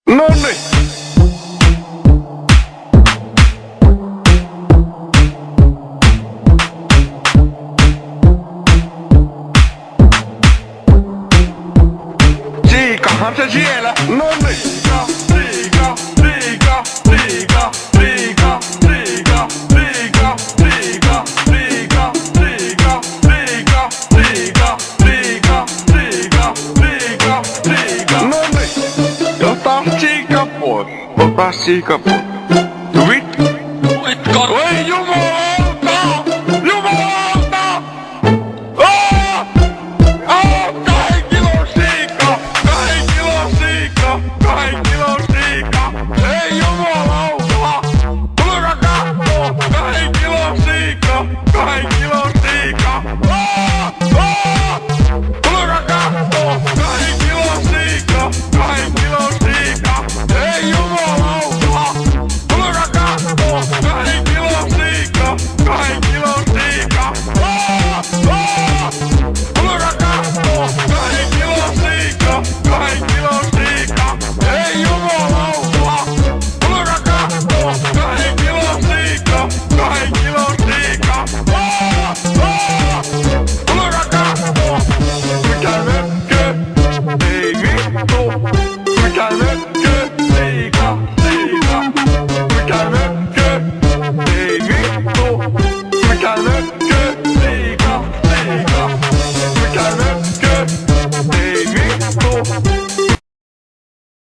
Nonni! Siikahan se siellä? Nonni! Liiga, liiga, liiga, liiga, liiga, liiga, liiga, liiga, liiga, liiga, liiga, liiga, liiga, liiga, liiga. Nonni! Ota siika pois. Ota siika pois. Vittu!